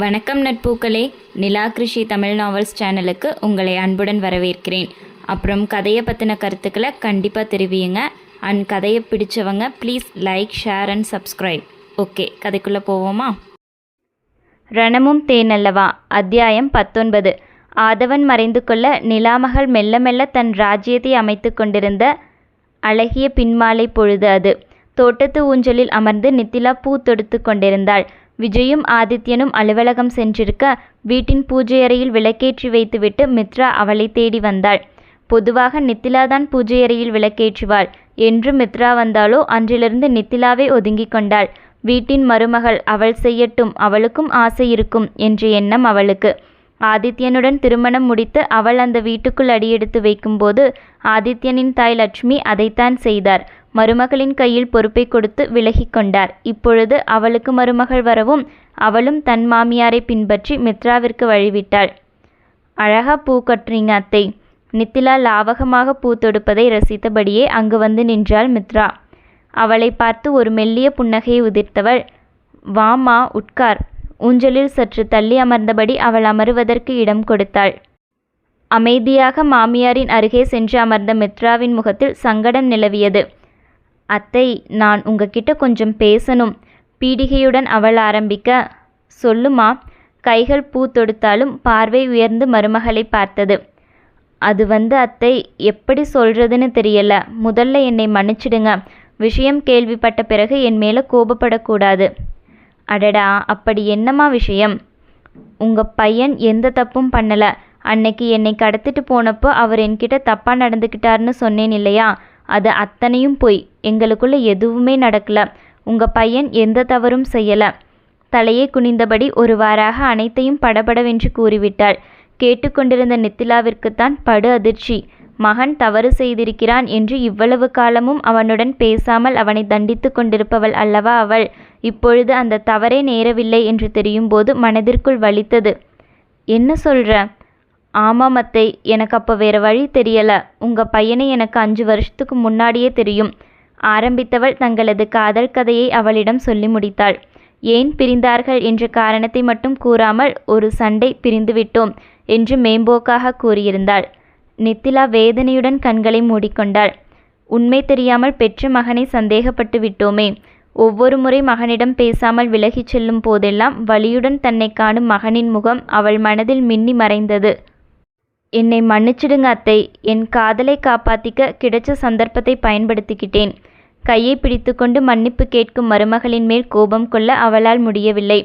வணக்கம் நட்பூக்களே, நிலா கிருஷி தமிழ் நாவல்ஸ் சேனலுக்கு உங்களை அன்புடன் வரவேற்கிறேன். அப்புறம் கதையை பற்றின கருத்துக்களை கண்டிப்பாக தெரிவியுங்க. அண்ட் கதையை பிடிச்சவங்க please like, share and subscribe. Okay, கதைக்குள்ளே போவோமா? ரணமும் தேனல்லவா. அத்தியாயம் 19. ஆதவன் மறைந்து கொள்ள நிலாமகள் மெல்ல மெல்ல தன் ராஜ்யத்தை அமைத்து கொண்டிருந்த அழகிய பின்மாலை பொழுது அது. தோட்டத்து ஊஞ்சலில் அமர்ந்து நித்திலா பூ தொடுத்து கொண்டிருந்தாள். விஜயும் ஆதித்யனும் அலுவலகம் சென்றிருக்க வீட்டின் பூஜையறையில் விளக்கேற்றி வைத்துவிட்டு மித்ரா அவளை தேடி வந்தாள். பொதுவாக நித்திலாதான் பூஜையறையில் விளக்கேற்றுவாள். என்று மித்ரா வந்தாலோ அன்றிலிருந்து நித்திலாவே ஒதுங்கி கொண்டாள். வீட்டின் மருமகள், அவள் செய்யட்டும், அவளுக்கும் ஆசை இருக்கும் என்ற எண்ணம் அவளுக்கு. ஆதித்யனுடன் திருமணம் முடித்து அவள் அந்த வீட்டுக்குள் அடியெடுத்து வைக்கும்போது ஆதித்யனின் தாய் லட்சுமி அதைத்தான் செய்தார். மருமகளின் கையில் பொறுப்பை கொடுத்து விலகி கொண்டார். இப்பொழுது அவளுக்கு மருமகள் வரவும் அவளும் தன் மாமியாரை பின்பற்றி மித்ராவிற்கு வழிவிட்டாள். அழகா பூ கட்டுறீங்க அத்தை. நித்திலா லாவகமாக பூ தொடுப்பதை ரசித்தபடியே அங்கு வந்து நின்றாள் மித்ரா. அவளை பார்த்து ஒரு மெல்லிய புன்னகையை உதிர்த்தவள், வாமா உட்கார். ஊஞ்சலில் சற்று தள்ளி அமர்ந்தபடி அவள் அமருவதற்கு இடம் கொடுத்தாள். அமைதியாக மாமியாரின் அருகே சென்று அமர்ந்த மித்ராவின் முகத்தில் சங்கடம் நிலவியது. அத்தை, நான் உங்ககிட்ட கொஞ்சம் பேசணும். பீடிகையுடன் அவள் ஆரம்பிக்க, சொல்லுமா. கைகள் பூ தொடுத்தாலும் பார்வை உயர்ந்து மருமகளை பார்த்தது. அது அத்தை, எப்படி சொல்றதுன்னு தெரியல. முதல்ல என்னை மன்னிச்சிடுங்க. விஷயம் கேள்விப்பட்ட பிறகு என் மேலே கோபப்படக்கூடாது. அடடா, அப்படி என்னம்மா விஷயம்? உங்க பையன் எந்த தப்பும் பண்ணல. அன்னைக்கு என்னை கடத்திட்டு போனப்போ அவர் என்கிட்ட தப்பா நடந்துக்கிட்டாருன்னு சொன்னேன் இல்லையா? அது அத்தனையும் போய். எங்களுக்குள்ள எதுவுமே நடக்கல. உங்க பையன் எந்த தவறும் செய்யல. தலையை குனிந்தபடி ஒருவாறாக அனைத்தையும் படபடவென்று கூறிவிட்டாள். கேட்டுக்கொண்டிருந்த நித்திலாவிற்குத்தான் படு அதிர்ச்சி. மகன் தவறு செய்திருக்கிறான் என்று இவ்வளவு காலமும் அவனுடன் பேசாமல் அவனை தண்டித்து கொண்டிருப்பவள் அல்லவா அவள். இப்பொழுது அந்த தவறே நேரவில்லை என்று தெரியும் போது மனதிற்குள் வலித்தது. என்ன சொல்ற? ஆமாம் அத்தை, எனக்கு அப்போ வேற வழி தெரியல. உங்க பையனை எனக்கு 5 வருஷத்துக்கு முன்னாடியே தெரியும். ஆரம்பித்தவள் தங்களது காதல் கதையை அவளிடம் சொல்லி முடித்தாள். ஏன் பிரிந்தார்கள் என்ற காரணத்தை மட்டும் கூறாமல் ஒரு சண்டை, பிரிந்துவிட்டோம் என்று மேம்போக்காக கூறியிருந்தாள். நித்திலா வேதனையுடன் கண்களை மூடிக்கொண்டாள். உண்மை தெரியாமல் பெற்ற மகனை சந்தேகப்பட்டு விட்டோமே. ஒவ்வொரு முறை மகனிடம் பேசாமல் விலகிச் செல்லும் போதெல்லாம் வலியுடன் தன்னை காணும் மகனின் முகம் அவள் மனதில் மின்னி மறைந்தது. என்னை மன்னிச்சிடுங்க அத்தை. என் காதலை காப்பாத்திக்க கிடைச்ச சந்தர்ப்பத்தை பயன்படுத்திக்கிட்டேன். கையை பிடித்துக்கொண்டு மன்னிப்பு கேட்கும் மருமகளின் மேல் கோபம் கொள்ள அவளால் முடியவில்லை.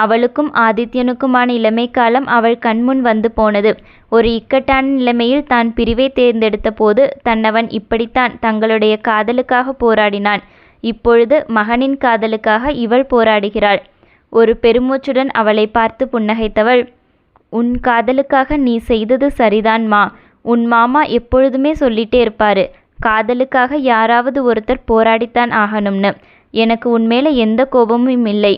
அவளுக்கும் ஆதித்யனுக்குமான இளமை காலம் அவள் கண்முன் வந்து போனது. ஒரு இக்கட்டான நிலைமையில் தான் பிரிவை தேர்ந்தெடுத்த போது தன்னவன் இப்படித்தான் தங்களுடைய காதலுக்காக போராடினான். இப்பொழுது மகனின் காதலுக்காக இவள் போராடுகிறாள். ஒரு பெருமூச்சுடன் அவளை பார்த்து புன்னகைத்தவள், உன் காதலுக்காக நீ செய்தது சரிதான்மா. உன் மாமா எப்பொழுதுமே சொல்லிட்டே இருப்பாரு, காதலுக்காக யாராவது ஒருத்தர் போராடித்தான் ஆகணும்னு. எனக்கு உன்மேல எந்த கோபமும் இல்லை.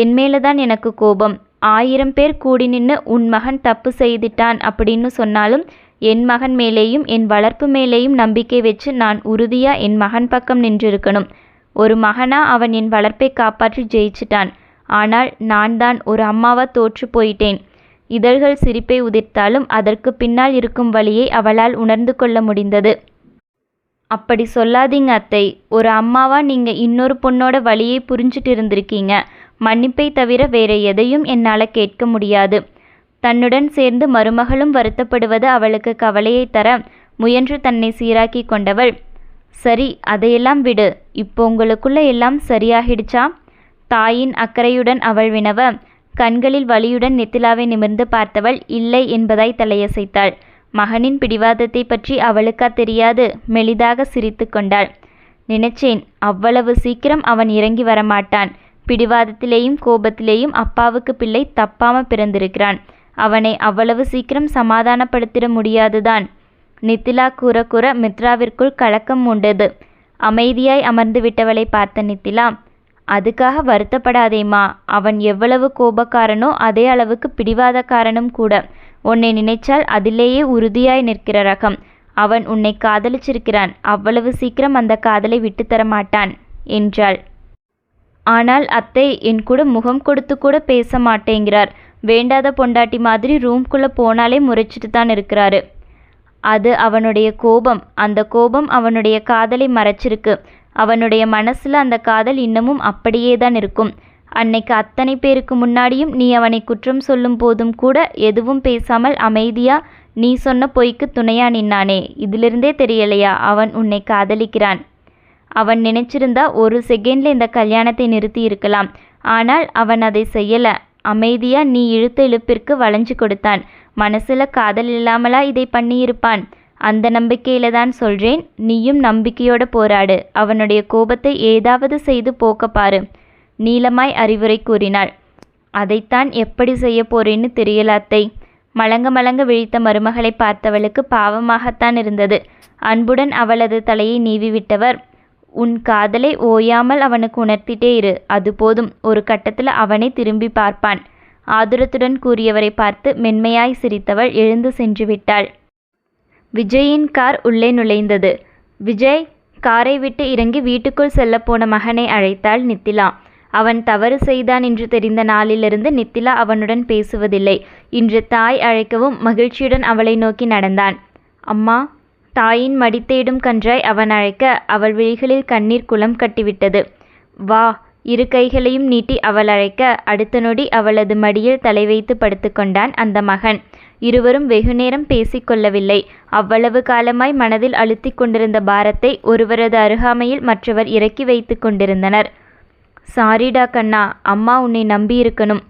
என் மேலதான் எனக்கு கோபம். 1000 பேர் கூடி நின்று உன் மகன் தப்பு செய்துட்டான் அப்படின்னு சொன்னாலும் என் மகன் மேலேயும் என் வளர்ப்பு மேலேயும் நம்பிக்கை வச்சு நான் உறுதியா என் மகன் பக்கம் நின்றிருக்கணும். ஒரு மகனா அவன் என் வளர்ப்பை காப்பாற்றி ஜெயிச்சிட்டான். ஆனால் நான் தான் ஒரு அம்மாவா தோற்று போயிட்டேன். இதழ்கள் சிரிப்பை உதிர்த்தாலும் அதற்கு பின்னால் இருக்கும் வழியை அவளால் உணர்ந்து கொள்ள முடிந்தது. அப்படி சொல்லாதீங்க அத்தை. ஒரு அம்மாவா நீங்க இன்னொரு பொண்ணோட வழியை புரிஞ்சுட்டு இருந்திருக்கீங்க. மன்னிப்பை தவிர வேற எதையும் என்னால் கேட்க முடியாது. தன்னுடன் சேர்ந்து மருமகளும் வருத்தப்படுவது அவளுக்கு கவலையை தர முயன்று தன்னை சீராக்கி கொண்டவள், சரி அதையெல்லாம் விடு. இப்போ உங்களுக்குள்ள எல்லாம் சரியாகிடுச்சா? தாயின் அக்கறையுடன் அவள் வினவ, கண்களில் வலியுடன் நித்திலாவை நிமிர்ந்து பார்த்தவள் இல்லை என்பதாய் தலையசைத்தாள். மகனின் பிடிவாதத்தை பற்றி அவளுக்கா தெரியாது? மெலிதாக சிரித்து கொண்டாள். நினைச்சேன், அவ்வளவு சீக்கிரம் அவன் இறங்கி வரமாட்டான். பிடிவாதத்திலேயும் கோபத்திலேயும் அப்பாவுக்கு பிள்ளை தப்பாம பிறந்திருக்கிறான். அவனை அவ்வளவு சீக்கிரம் சமாதானப்படுத்திட முடியாதுதான். நித்திலா கூற கூற மித்ராவிற்குள் கலக்கம் உண்டது. அமைதியாய் அமர்ந்து விட்டவளை பார்த்த நித்திலா, அதுக்காக வருத்தப்படாதேம்மா. அவன் எவ்வளவு கோபக்காரனோ அதே அளவுக்கு பிடிவாதக்காரனும் கூட. உன்னை நினைச்சால் அதிலேயே உறுதியாய் நிற்கிற ரகம். அவன் உன்னை காதலிச்சிருக்கிறான். அவ்வளவு சீக்கிரம் அந்த காதலை விட்டுத்தர மாட்டான் என்றாள். ஆனால் அத்தை, என் கூட முகம் கொடுத்து கூட பேச மாட்டேங்கிறார். வேண்டாத பொண்டாட்டி மாதிரி ரூம்குள்ளே போனாலே முறைச்சிட்டு தான் இருக்கிறாரு. அது அவனுடைய கோபம். அந்த கோபம் அவனுடைய காதலை மறைச்சிருக்கு. அவனுடைய மனசில் அந்த காதல் இன்னமும் அப்படியே தான் இருக்கும். அன்னைக்கு அத்தனை பேருக்கு முன்னாடியும் நீ அவனை குற்றம் சொல்லும் போதும் கூட எதுவும் பேசாமல் அமைதியா நீ சொன்ன பொய்க்கு துணையா நின்னானே, இதிலிருந்தே தெரியலையா அவன் உன்னை காதலிக்கிறான்? அவன் நினைச்சிருந்தா ஒரு செகண்ட்ல இந்த கல்யாணத்தை நிறுத்தி இருக்கலாம். ஆனால் அவன் அதை செய்யல. அமைதியா நீ இழுத்த இழுப்பிற்கு வளைஞ்சு கொடுத்தான். மனசுல காதல் இல்லாமலா இதை பண்ணியிருப்பான்? அந்த நம்பிக்கையில தான் சொல்றேன். நீயும் நம்பிக்கையோட போராடு. அவனுடைய கோபத்தை ஏதாவது செய்து போக்க பாரு. நீளமாய் அறிவுரை கூறினாள். அதைத்தான் எப்படி செய்ய போறேன்னு தெரியல அத்தை. மலங்க மலங்க விழித்த மருமகளை பார்த்தவளுக்கு பாவமாகத்தான் இருந்தது. அன்புடன் அவளது தலையை நீவிவிட்டவர், உன் காதலை ஓயாமல் அவனுக்கு உணர்த்திட்டே இரு, அது போதும். ஒரு கட்டத்தில் அவனை திரும்பி பார்ப்பான். ஆதுரத்துடன் கூறியவரை பார்த்து மென்மையாய் சிரித்தவள் எழுந்து சென்று விட்டாள். விஜயின் கார் உள்ளே நுழைந்தது. விஜய்! காரை விட்டு இறங்கி வீட்டுக்குள் செல்லப்போன மகனை அழைத்தாள் நித்திலா. அவன் தவறு செய்தான் என்று தெரிந்த நாளிலிருந்து நித்திலா அவனுடன் பேசுவதில்லை. இன்று தாய் அழைக்கவும் மகிழ்ச்சியுடன் அவளை நோக்கி நடந்தான். அம்மா! தாயின் மடி தேடும் கன்றாய் அவன் அழைக்க அவள் விழிகளில் கண்ணீர் குளம் கட்டிவிட்டது. வா! இரு கைகளையும் நீட்டி அவள் அழைக்க அடுத்த நொடி அவளது மடியில் தலை வைத்து படுத்துக்கொண்டான் அந்த மகன். இருவரும் வெகுநேரம் பேசிக்கொள்ளவில்லை. அவ்வளவு காலமாய் மனதில் அழுத்தி கொண்டிருந்த பாரத்தை ஒருவரது அருகாமையில் மற்றவர் இறக்கி வைத்து கொண்டிருந்தனர். சாரிடா கண்ணா, அம்மா உன்னை நம்பியிருக்கணும்.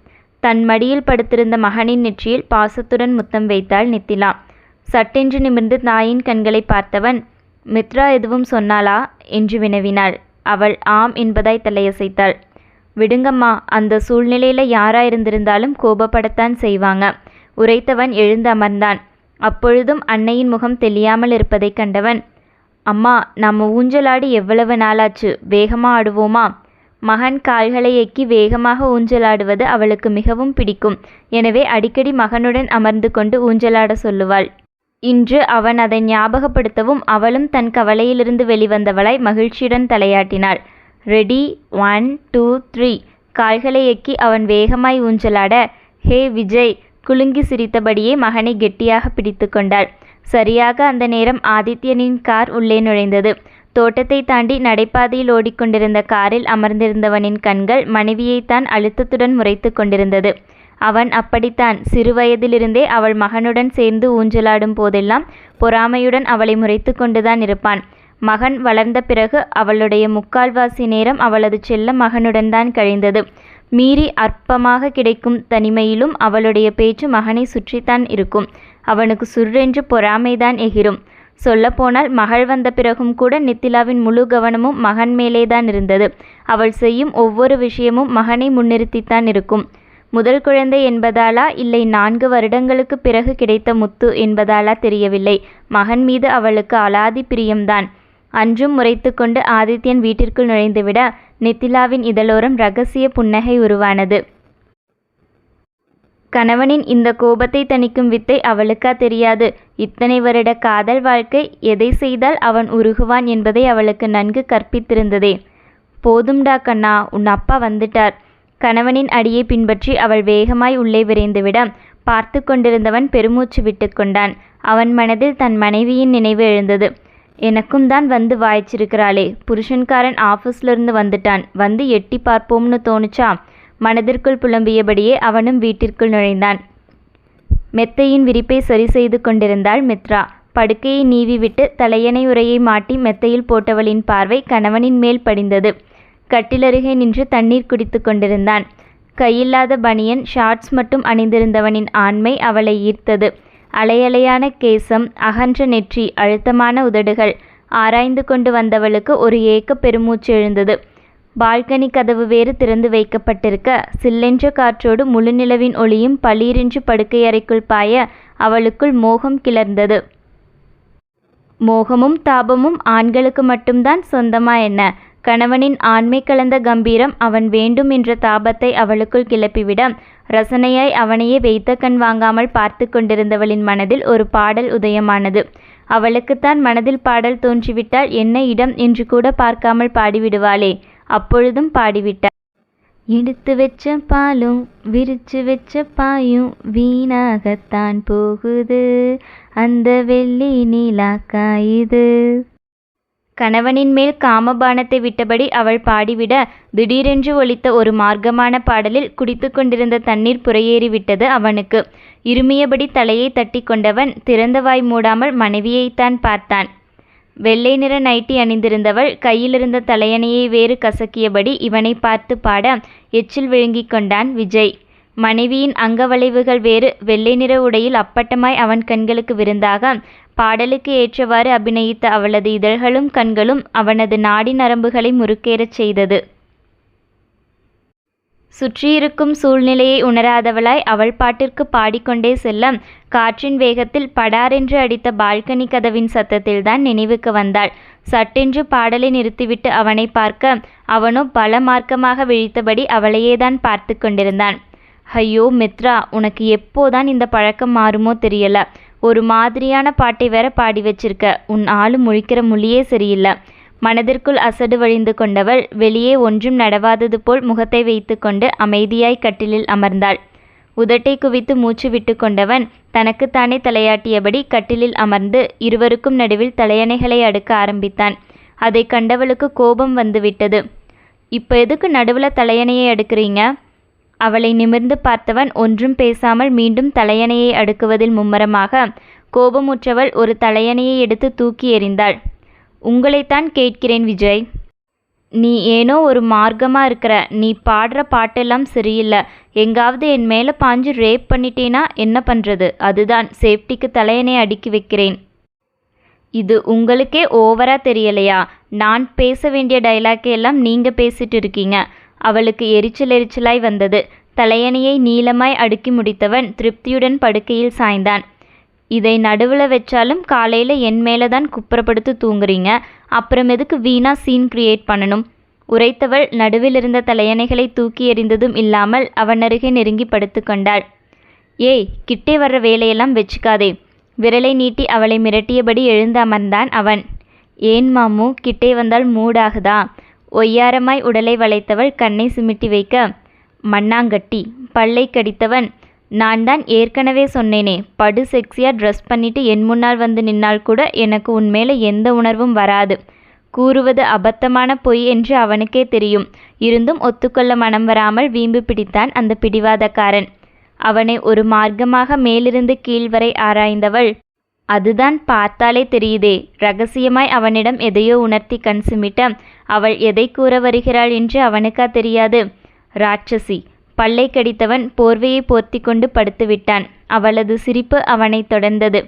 தன் மடியில் படுத்திருந்த மகனின் நெற்றியில் பாசத்துடன் முத்தம் வைத்தாள் நித்திலா. சட்டென்று நிமிர்ந்து தாயின் கண்களை பார்த்தவன், மித்ரா எதுவும் சொன்னாளா என்று வினவினாள். அவள் ஆம் என்பதாய் தலையசைத்தாள். விடுங்கம்மா, அந்த சூழ்நிலையில யாராயிருந்திருந்தாலும் கோபப்படத்தான் செய்வாங்க. உரைத்தவன் எழுந்து அமர்ந்தான். அப்பொழுதும் அன்னையின் முகம் தெளியாமல் இருப்பதைக் கண்டவன், அம்மா, நம்ம ஊஞ்சலாடி எவ்வளவு நாளாச்சு, வேகமா ஆடுவோமா? மகன் கால்களை எக்கி வேகமாக ஊஞ்சலாடுவது அவளுக்கு மிகவும் பிடிக்கும். எனவே அடிக்கடி மகனுடன் அமர்ந்து கொண்டு ஊஞ்சலாட சொல்லுவாள். இன்று அவன் அதை ஞாபகப்படுத்தவும் அவளும் தன் கவலையிலிருந்து வெளிவந்தவளாய் மகிழ்ச்சியுடன் தலையாட்டினாள். ரெடி, 1 2 3. கால்களை எக்கி அவன் வேகமாய் ஊஞ்சலாட, ஹே விஜய்! குலுங்கி சிரித்தபடியே மகனை கெட்டியாக பிடித்து கொண்டாள். சரியாக அந்த நேரம் ஆதித்யனின் கார் உள்ளே நுழைந்தது. தோட்டத்தை தாண்டி நடைபாதையில் ஓடிக்கொண்டிருந்த காரில் அமர்ந்திருந்தவனின் கண்கள் மனைவியைத்தான் அழுத்தத்துடன் முறைத்து கொண்டிருந்தது. அவன் அப்படித்தான். சிறுவயதிலிருந்தே அவள் மகனுடன் சேர்ந்து ஊஞ்சலாடும் போதெல்லாம் பொறாமையுடன் அவளை முறைத்து கொண்டுதான் இருப்பான். மகன் வளர்ந்த பிறகு அவளுடைய முக்கால்வாசி நேரம் அவளது செல்ல மகனுடன் தான் கழிந்தது. மீறி அற்பமாக கிடைக்கும் தனிமையிலும் அவளுடைய பேச்சு மகனை சுற்றித்தான் இருக்கும். அவனுக்கு சுற்றென்று பொறாமைதான் எகிரும். சொல்லப்போனால் மகள் வந்த பிறகும் கூட நித்திலாவின் முழு கவனமும் மகன் மேலேதான் இருந்தது. அவள் செய்யும் ஒவ்வொரு விஷயமும் மகனை முன்னிறுத்தித்தான் இருக்கும். முதல் குழந்தை என்பதாலா இல்லை 4 வருடங்களுக்கு பிறகு கிடைத்த முத்து என்பதாலா தெரியவில்லை, மகன் மீது அவளுக்கு அலாதி பிரியம்தான். அன்றும் முறைத்து கொண்டு ஆதித்யன் வீட்டிற்குள் நுழைந்துவிட நித்திலாவின் இதழோரம் ரகசிய புன்னகை உருவானது. கணவனின் இந்த கோபத்தை தணிக்கும் வித்தை அவளுக்கா தெரியாது. இத்தனை வருட காதல் வாழ்க்கை எதை செய்தால் அவன் உருகுவான் என்பதை அவளுக்கு நன்கு கற்பித்திருந்ததே. போதும்டா கண்ணா, உன் அப்பா வந்துட்டார். கணவனின் அடியை பின்பற்றி அவள் வேகமாய் உள்ளே விரைந்துவிட பார்த்து கொண்டிருந்தவன் பெருமூச்சு விட்டு கொண்டான். அவன் மனதில் தன் மனைவியின் நினைவு எழுந்தது. எனக்கும் தான் வந்து வாய்ச்சிருக்கிறாளே, புருஷன்காரன் ஆஃபீஸ்லேருந்து வந்துட்டான், வந்து எட்டி பார்ப்போம்னு தோணுச்சா? மனதிற்குள் புலம்பியபடியே அவனும் வீட்டிற்குள் நுழைந்தான். மெத்தையின் விரிப்பை சரி செய்து கொண்டிருந்தாள் மித்ரா. படுக்கையை நீவிவிட்டு தலையணை உரையை மாட்டி மெத்தையில் போட்டவளின் பார்வை கணவனின் மேல் படிந்தது. கட்டிலருகே நின்று தண்ணீர் குடித்து கொண்டிருந்தான். கையில்லாத பனியன், ஷார்ட்ஸ் மட்டும் அணிந்திருந்தவனின் ஆண்மை அவளை ஈர்த்தது. அலையலையான கேசம், அகன்ற நெற்றி, அழுத்தமான உதடுகள். ஆராய்ந்து கொண்டு வந்தவளுக்கு ஒரு ஏக்க பெருமூச்சு எழுந்தது. பால்கனி கதவு வேறு திறந்து வைக்கப்பட்டிருக்க சில்லென்ற காற்றோடு முழுநிலவின் ஒளியும் பளீரென்று படுக்கை அறைக்குள் பாய அவளுக்குள் மோகம் கிளர்ந்தது. மோகமும் தாபமும் ஆண்களுக்கு மட்டும்தான் சொந்தமா என்ன? கணவனின் ஆண்மை கலந்த கம்பீரம் அவன் வேண்டும் என்ற தாபத்தை அவளுக்குள் கிளப்பிவிட ரசனையாய் அவனையே வைத்த கண் வாங்காமல் பார்த்து கொண்டிருந்தவளின் மனதில் ஒரு பாடல் உதயமானது. அவளுக்குத்தான் மனதில் பாடல் தோன்றிவிட்டால் என்ன இடம் என்று கூட பார்க்காமல் பாடிவிடுவாளே, அப்பொழுதும் பாடிவிட்டாள். எடுத்து வச்ச பாலும் விரிச்சு வச்ச பாயும் வீணாகத்தான் போகுது, அந்த வெள்ளி நிலா காயுது. கணவனின் மேல் காமபானத்தை விட்டபடி அவள் பாடிவிட, திடீரென்று ஒலித்த ஒரு மார்க்கமான பாடலில் குடித்து கொண்டிருந்த தண்ணீர் புறையேறிவிட்டது அவனுக்கு. இருமியபடி தலையை தட்டி கொண்டவன் திறந்த வாய் மூடாமல் மனைவியைத்தான் பார்த்தான். வெள்ளை நிற நைட்டி அணிந்திருந்தவள் கையிலிருந்த தலையணையை வேறு கசக்கியபடி இவனை பார்த்து பாட எச்சில் விழுங்கிக் கொண்டான் விஜய். மனைவியின் அங்கவளைவுகள் வேறு வெள்ளை நிற உடையில் அப்பட்டமாய் அவன் கண்களுக்கு விருந்தாக பாடலுக்கு ஏற்றவாறு அபிநயித்த அவளது இதழ்களும் கண்களும் அவனது நாடி நரம்புகளை முறுக்கேறச் செய்தது. சுற்றியிருக்கும் சூழ்நிலையை உணராதவளாய் அவள் பாட்டிற்கு பாடிக்கொண்டே செல்ல, காற்றின் வேகத்தில் படாரென்று அடித்த பால்கனி கதவின் சத்தத்தில்தான் நினைவுக்கு வந்தாள். சட்டென்று பாடலை நிறுத்திவிட்டு அவனை பார்க்க, அவனோ பல மார்க்கமாக விழித்தபடி அவளையேதான் பார்த்து கொண்டிருந்தான். ஐயோ மித்ரா, உனக்கு எப்போதான் இந்த பழக்கம் மாறுமோ தெரியல. ஒரு மாதிரியான பாட்டை வேற பாடி வச்சிருக்க. உன் ஆளு முழிக்கிற மொழியே சரியில்லை. மனதிற்குள் அசடு வழிந்து கொண்டவள் வெளியே ஒன்றும் நடவாதது போல் முகத்தை வைத்து கொண்டு அமைதியாய் கட்டிலில் அமர்ந்தாள். உதட்டை குவித்து மூச்சு விட்டு கொண்டவன் தனக்குத்தானே தலையாட்டியபடி கட்டிலில் அமர்ந்து இருவருக்கும் நடுவில் தலையணைகளை அடுக்க ஆரம்பித்தான். அதை கண்டவளுக்கு கோபம் வந்துவிட்டது. இப்போ எதுக்கு நடுவில் தலையணையை அடுக்கிறீங்க? அவளை நிமிர்ந்து பார்த்தவன் ஒன்றும் பேசாமல் மீண்டும் தலையணையை அடுக்குவதில் மும்மரமாக. கோபமுற்றவள் ஒரு தலையணையை எடுத்து தூக்கி எறிந்தாள். உங்களைத்தான் கேட்கிறேன் விஜய். நீ ஏனோ ஒரு மார்க்கமா இருக்கிற. நீ பாடுற பாட்டெல்லாம் சரியில்லை. எங்காவது என் மேலே பாஞ்சு ரேப் பண்ணிட்டேனா என்ன பண்ணுறது? அதுதான் சேஃப்டிக்கு தலையணை அடுக்கி வைக்கிறேன். இது உங்களுக்கே ஓவரா தெரியலையா? நான் பேச வேண்டிய டைலாக்கை எல்லாம் நீங்கள் பேசிட்டு இருக்கீங்க. அவளுக்கு எரிச்சலாய் வந்தது. தலையணையை நீளமாய் அடுக்கி முடித்தவன் திருப்தியுடன் படுக்கையில் சாய்ந்தான். இதை நடுவில் வச்சாலும் காலையில் என் மேலே தான் குப்புறப்படுத்து தூங்குறீங்க. அப்புறம் எதுக்கு வீணா சீன் கிரியேட் பண்ணணும்? உரைத்தவள் நடுவில் இருந்த தலையணைகளை தூக்கி எறிந்ததும் இல்லாமல் அவன் அருகே நெருங்கி படுத்து கொண்டாள். ஏய், கிட்டே வர்ற வேலையெல்லாம் வச்சுக்காதே. விரலை நீட்டி அவளை மிரட்டியபடி எழுந்து அமர்ந்தான் அவன். ஏன் மாமு, கிட்டே வந்தால் மூடாகுதா? ஒய்யாரமாய் உடலை வளைத்தவள் கண்ணை சிமிட்டி வைக்க, மண்ணாங்கட்டி. பல்லை கடித்தவன், நான் தான் ஏற்கனவே சொன்னேனே, படு செக்ஸியாக ட்ரெஸ் பண்ணிட்டு என் முன்னால் வந்து நின்னால் கூட எனக்கு உன் மேலே எந்த உணர்வும் வராது. கூறுவது அபத்தமான பொய் என்று அவனுக்கே தெரியும். இருந்தும் ஒத்துக்கொள்ள மனம் வராமல் வீம்பு பிடித்தான் அந்த பிடிவாதக்காரன். அவனை ஒரு மார்க்கமாக மேலிருந்து கீழ்வரை ஆராய்ந்தவள், அதுதான் பார்த்தாலே தெரியுதே. ரகசியமாய் அவனிடம் எதையோ உணர்த்தி கண் சிமிட்ட, அவள் எதை கூற வருகிறாள் என்று அவனுக்கா தெரியாது? ராட்சசி. பல்லை கடித்தவன் போர்வையை போர்த்தி கொண்டு படுத்துவிட்டான். அவளது சிரிப்பு அவனை தொடர்ந்தது.